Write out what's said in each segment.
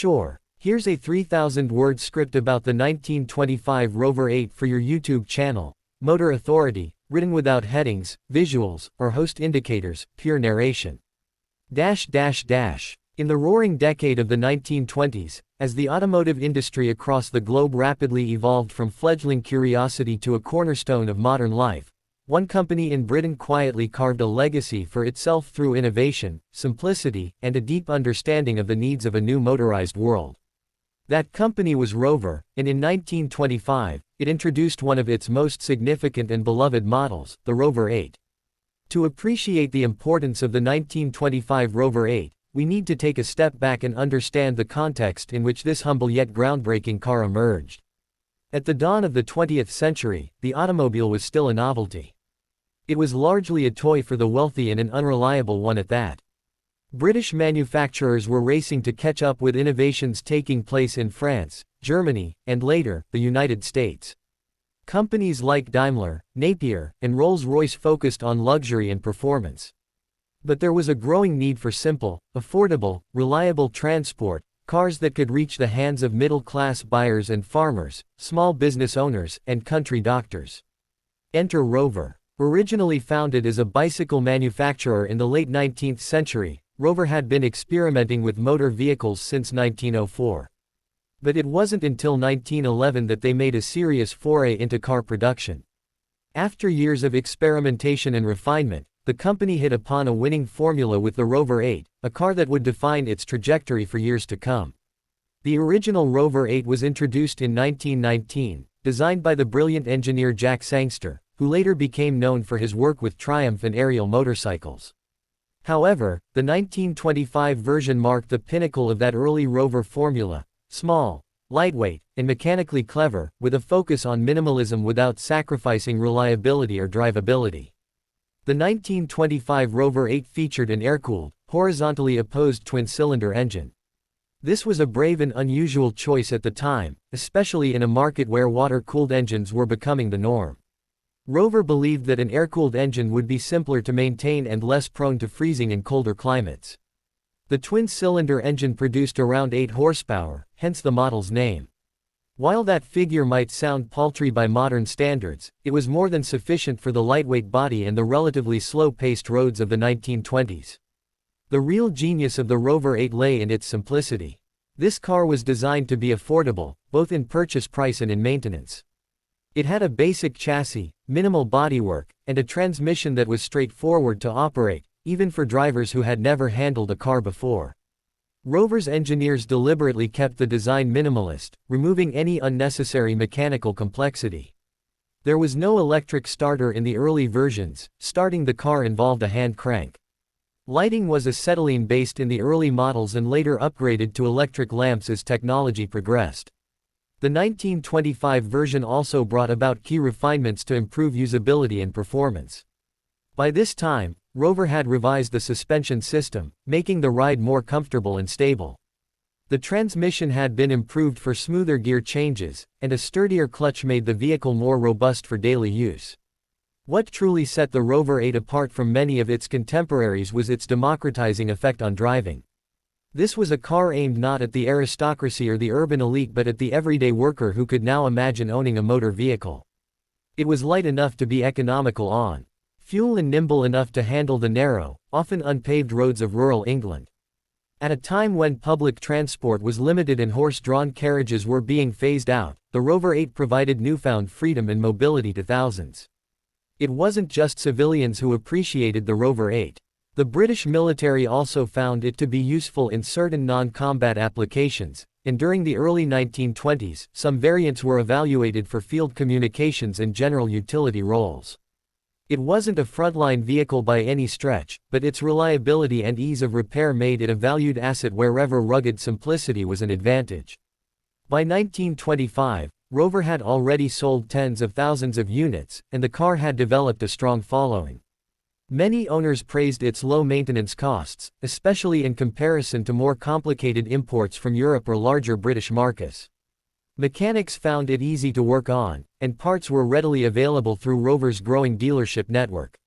Sure, here's a 3,000-word script about the 1925 Rover 8 for your YouTube channel. Motor Authority, written without headings, visuals, or host indicators, pure narration. In the roaring decade of the 1920s, as the automotive industry across the globe rapidly evolved from fledgling curiosity to a cornerstone of modern life, one company in Britain quietly carved a legacy for itself through innovation, simplicity, and a deep understanding of the needs of a new motorized world. That company was Rover, and in 1925, it introduced one of its most significant and beloved models, the Rover 8. To appreciate the importance of the 1925 Rover 8, we need to take a step back and understand the context in which this humble yet groundbreaking car emerged. At the dawn of the 20th century, the automobile was still a novelty. It was largely a toy for the wealthy and an unreliable one at that. British manufacturers were racing to catch up with innovations taking place in France, Germany, and later, the United States. Companies like Daimler, Napier, and Rolls-Royce focused on luxury and performance. But there was a growing need for simple, affordable, reliable transport, cars that could reach the hands of middle-class buyers and farmers, small business owners, and country doctors. Enter Rover. Originally founded as a bicycle manufacturer in the late 19th century, Rover had been experimenting with motor vehicles since 1904. But it wasn't until 1911 that they made a serious foray into car production. After years of experimentation and refinement, the company hit upon a winning formula with the Rover 8, a car that would define its trajectory for years to come. The original Rover 8 was introduced in 1919, designed by the brilliant engineer Jack Sangster, who later became known for his work with Triumph and aerial motorcycles. However, the 1925 version marked the pinnacle of that early Rover formula: small, lightweight, and mechanically clever, with a focus on minimalism without sacrificing reliability or drivability. The 1925 Rover 8 featured an air-cooled, horizontally opposed twin-cylinder engine. This was a brave and unusual choice at the time, especially in a market where water-cooled engines were becoming the norm. Rover believed that an air-cooled engine would be simpler to maintain and less prone to freezing in colder climates. The twin-cylinder engine produced around 8 horsepower, hence the model's name. While that figure might sound paltry by modern standards, it was more than sufficient for the lightweight body and the relatively slow-paced roads of the 1920s. The real genius of the Rover 8 lay in its simplicity. This car was designed to be affordable, both in purchase price and in maintenance. It had a basic chassis, minimal bodywork, and a transmission that was straightforward to operate, even for drivers who had never handled a car before. Rover's engineers deliberately kept the design minimalist, removing any unnecessary mechanical complexity. There was no electric starter in the early versions. Starting the car involved a hand crank. Lighting was acetylene-based in the early models and later upgraded to electric lamps as technology progressed. The 1925 version also brought about key refinements to improve usability and performance. By this time, Rover had revised the suspension system, making the ride more comfortable and stable. The transmission had been improved for smoother gear changes, and a sturdier clutch made the vehicle more robust for daily use. What truly set the Rover 8 apart from many of its contemporaries was its democratizing effect on driving. This was a car aimed not at the aristocracy or the urban elite but at the everyday worker who could now imagine owning a motor vehicle. It was light enough to be economical on fuel and nimble enough to handle the narrow, often unpaved roads of rural England. At a time when public transport was limited and horse-drawn carriages were being phased out, the Rover 8 provided newfound freedom and mobility to thousands. It wasn't just civilians who appreciated the Rover 8. The British military also found it to be useful in certain non-combat applications, and during the early 1920s, some variants were evaluated for field communications and general utility roles. It wasn't a frontline vehicle by any stretch, but its reliability and ease of repair made it a valued asset wherever rugged simplicity was an advantage. By 1925, Rover had already sold tens of thousands of units, and the car had developed a strong following. Many owners praised its low maintenance costs, especially in comparison to more complicated imports from Europe or larger British markets. Mechanics found it easy to work on, and parts were readily available through Rover's growing dealership network.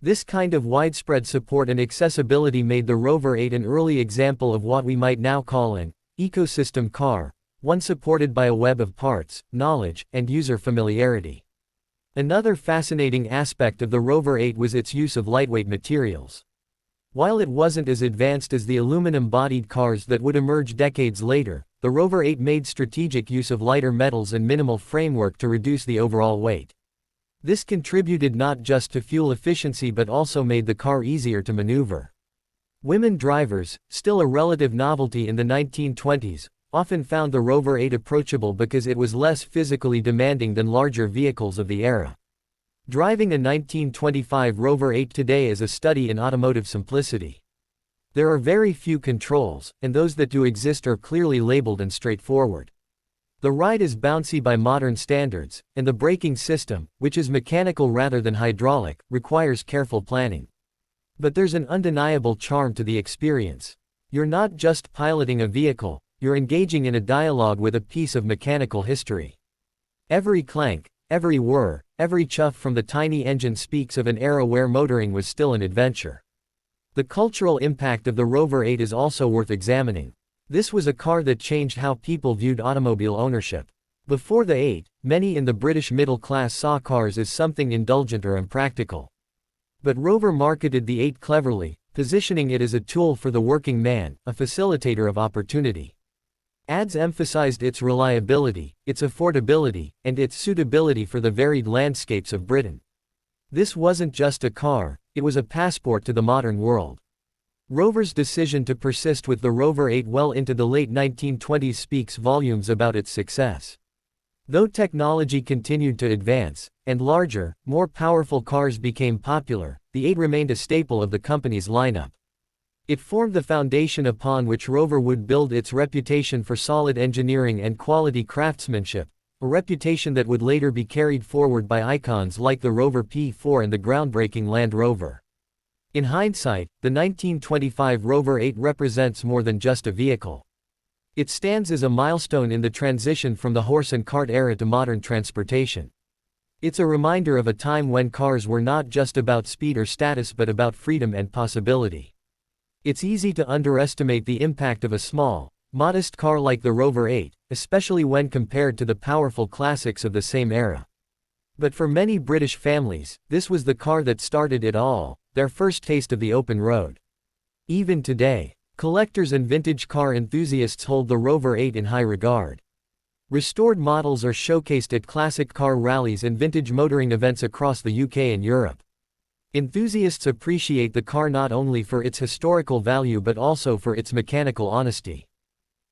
This kind of widespread support and accessibility made the Rover 8 an early example of what we might now call an ecosystem car, one supported by a web of parts, knowledge, and user familiarity. Another fascinating aspect of the Rover 8 was its use of lightweight materials. While it wasn't as advanced as the aluminum-bodied cars that would emerge decades later, the Rover 8 made strategic use of lighter metals and minimal framework to reduce the overall weight. This contributed not just to fuel efficiency but also made the car easier to maneuver. Women drivers, still a relative novelty in the 1920s, often found the Rover 8 approachable because it was less physically demanding than larger vehicles of the era. Driving a 1925 Rover 8 today is a study in automotive simplicity. There are very few controls, and those that do exist are clearly labeled and straightforward. The ride is bouncy by modern standards, and the braking system, which is mechanical rather than hydraulic, requires careful planning. But there's an undeniable charm to the experience. You're not just piloting a vehicle, you're engaging in a dialogue with a piece of mechanical history. Every clank, every whir, every chuff from the tiny engine speaks of an era where motoring was still an adventure. The cultural impact of the Rover 8 is also worth examining. This was a car that changed how people viewed automobile ownership. Before the 8, many in the British middle class saw cars as something indulgent or impractical. But Rover marketed the 8 cleverly, positioning it as a tool for the working man, a facilitator of opportunity. Ads emphasized its reliability, its affordability, and its suitability for the varied landscapes of Britain. This wasn't just a car, it was a passport to the modern world. Rover's decision to persist with the Rover 8 well into the late 1920s speaks volumes about its success. Though technology continued to advance, and larger, more powerful cars became popular, the 8 remained a staple of the company's lineup. It formed the foundation upon which Rover would build its reputation for solid engineering and quality craftsmanship, a reputation that would later be carried forward by icons like the Rover P4 and the groundbreaking Land Rover. In hindsight, the 1925 Rover 8 represents more than just a vehicle. It stands as a milestone in the transition from the horse and cart era to modern transportation. It's a reminder of a time when cars were not just about speed or status but about freedom and possibility. It's easy to underestimate the impact of a small, modest car like the Rover 8, especially when compared to the powerful classics of the same era. But for many British families, this was the car that started it all, their first taste of the open road. Even today, collectors and vintage car enthusiasts hold the Rover 8 in high regard. Restored models are showcased at classic car rallies and vintage motoring events across the UK and Europe. Enthusiasts appreciate the car not only for its historical value but also for its mechanical honesty.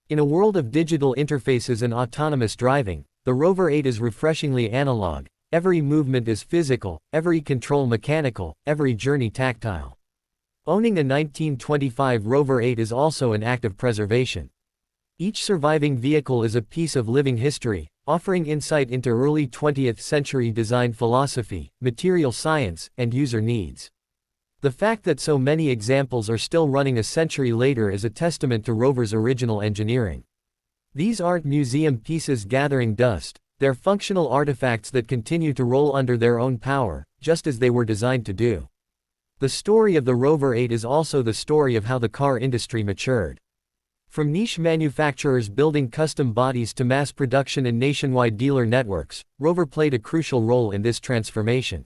In a world of digital interfaces and autonomous driving, the Rover 8 is refreshingly analog. Every movement is physical, every control mechanical, every journey tactile. Owning a 1925 Rover 8 is also an act of preservation. Each surviving vehicle is a piece of living history, offering insight into early 20th century design philosophy, material science, and user needs. The fact that so many examples are still running a century later is a testament to Rover's original engineering. These aren't museum pieces gathering dust. They're functional artifacts that continue to roll under their own power, just as they were designed to do. The story of the Rover 8 is also the story of how the car industry matured. From niche manufacturers building custom bodies to mass production and nationwide dealer networks, Rover played a crucial role in this transformation.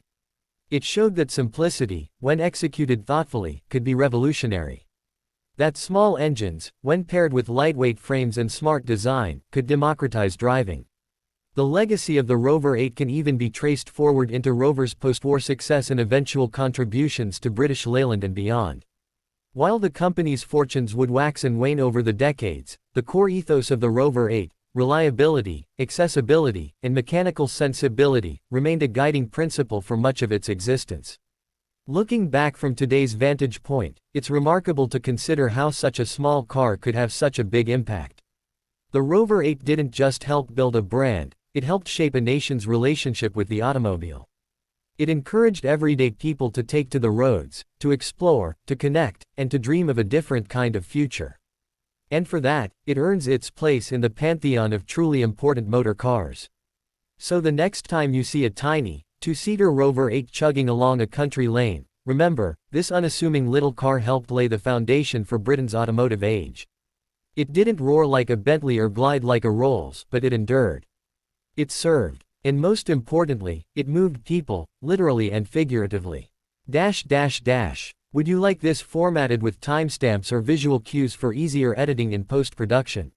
It showed that simplicity, when executed thoughtfully, could be revolutionary. That small engines, when paired with lightweight frames and smart design, could democratize driving. The legacy of the Rover 8 can even be traced forward into Rover's post-war success and eventual contributions to British Leyland and beyond. While the company's fortunes would wax and wane over the decades, the core ethos of the Rover 8, reliability, accessibility, and mechanical sensibility, remained a guiding principle for much of its existence. Looking back from today's vantage point, it's remarkable to consider how such a small car could have such a big impact. The Rover 8 didn't just help build a brand, it helped shape a nation's relationship with the automobile. It encouraged everyday people to take to the roads, to explore, to connect, and to dream of a different kind of future. And for that, it earns its place in the pantheon of truly important motor cars. So the next time you see a tiny, two-seater Rover 8 chugging along a country lane, remember, this unassuming little car helped lay the foundation for Britain's automotive age. It didn't roar like a Bentley or glide like a Rolls, but it endured. It served. And most importantly, it moved people, literally and figuratively. Would you like this formatted with timestamps or visual cues for easier editing in post-production?